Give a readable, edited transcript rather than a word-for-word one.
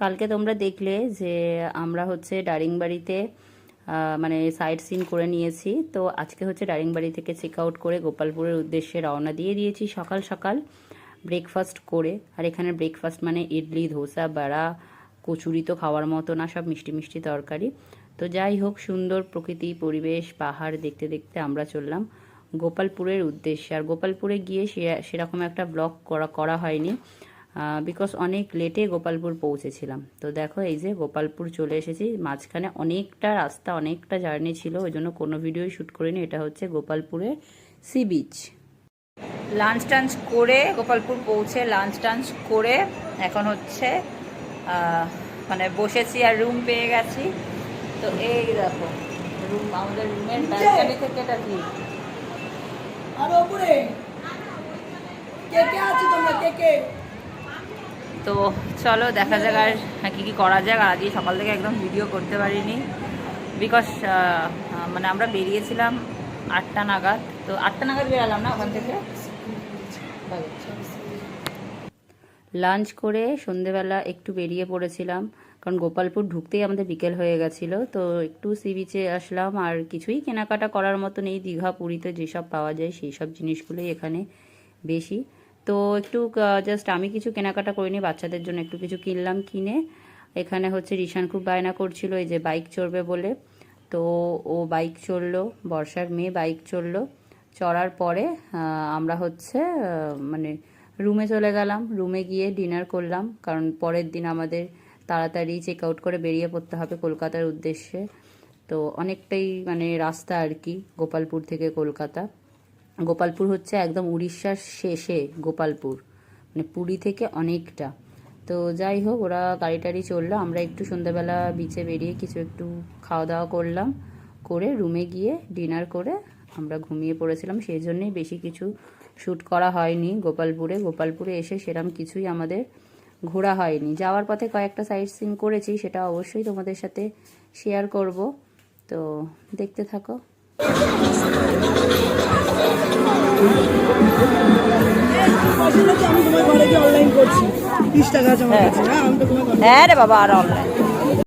কালকে তোমরা দেখলে যে আমরা হচ্ছে দারিংবাড়িতে মানে সাইট সিন করে নিয়েছি। তো আজকে হচ্ছে দারিংবাড়ি থেকে চেক আউট করে গোপালপুরের উদ্দেশ্যে রওনা দিয়ে দিয়েছি সকাল সকাল ব্রেকফাস্ট করে। আর এখানে ব্রেকফাস্ট মানে ইডলি, ধোসা, বড়া, কচুরি তো খাওয়ার মতো না, সব মিষ্টি মিষ্টি তরকারি। তো যাই হোক, সুন্দর প্রকৃতি পরিবেশ পাহাড় দেখতে দেখতে আমরা চললাম গোপালপুরের উদ্দেশ্যে। আর গোপালপুরে গিয়ে সেরকম একটা ব্লগ করা হয়নি, বিকজ অনেক লেটে গোপালপুর পৌঁছেছিলাম। তো দেখো এই যে গোপালপুর চলে এসেছি, মাঝখানে অনেকটা রাস্তা অনেকটা জার্নি ছিল, ওই জন্য কোনো ভিডিওই শ্যুট করিনি। এটা হচ্ছে গোপালপুরের সি বিচ। লাঞ্চ টাঞ্চ করে গোপালপুর পৌঁছে লাঞ্চ টাঞ্চ করে এখন হচ্ছে মানে বসেছি আর রুম পেয়ে গেছি। তো এই দেখো রুম, আমাদের রুমের ব্যালকনি থেকে এটা ভিউ। আর উপরে কে কে আছে তোমরা, কে কে? তো চলো দেখা যাক আর কী কী করা যাক। আর আজকে সকাল থেকে একদম ভিডিও করতে পারিনি, বিকজ মানে আমরা বেরিয়েছিলাম 8টা নাগাদ। তো 8টা নাগাদ বেরালাম না ওখান থেকে। লাঞ্চ করে সন্ধেবেলা একটু বেরিয়ে পড়েছিলাম, কারণ গোপালপুর ঢুকতেই আমাদের বিকেল হয়ে গেছিলো। তো একটু সি বিচে আসলাম, আর কিছুই কেনাকাটা করার মতো নেই। দীঘা পুরীতে যেসব পাওয়া যায় সেই সব জিনিসগুলোই এখানে বেশি। তো একটু জাস্ট আমি কিছু কেনাকাটা করিনি, বাচ্চাদের জন্য একটু কিছু কিনলাম। কিনে এখানে হচ্ছে রিশান খুব বায়না করছিল এই যে বাইক চড়বে বলে। তো ও বাইক চড়লো, বর্ষার মেয়ে বাইক চড়লো। চড়ার পরে আমরা হচ্ছে মানে রুমে চলে গেলাম। রুমে গিয়ে ডিনার করলাম, কারণ পরের দিন আমাদের তাড়াতাড়ি চেক আউট করে বেরিয়ে পড়তে হবে কলকাতার উদ্দেশ্যে। তো অনেকটাই মানে রাস্তা আর কি গোপালপুর থেকে কলকাতা। গোপালপুর হচ্ছে একদম উড়িষ্যার শেষে গোপালপুর, মানে পুরী থেকে অনেকটা। তো যাই হোক, ওরা গাড়ি টাড়ি চললো, আমরা একটু সন্ধ্যাবেলা বিচে বেরিয়ে কিছু একটু খাওয়া দাওয়া করলাম, করে রুমে গিয়ে ডিনার করে আমরা ঘুমিয়ে পড়েছিলাম। সেই জন্যেই বেশি কিছু শ্যুট করা হয়নি গোপালপুরে এসে সেরকম কিছুই আমাদের ঘোরা হয়নি। যাওয়ার পথে কয়েকটা সাইট সিন করেছি, সেটা অবশ্যই তোমাদের সাথে শেয়ার করব। তো দেখতে থাকো। আমি তোমার ঘরে গিয়ে অনলাইন করছি 30 টাকা জমা করছি। হ্যাঁ আমি তো তোমার ঘরে। হ্যাঁ রে বাবা, আর অনলাইন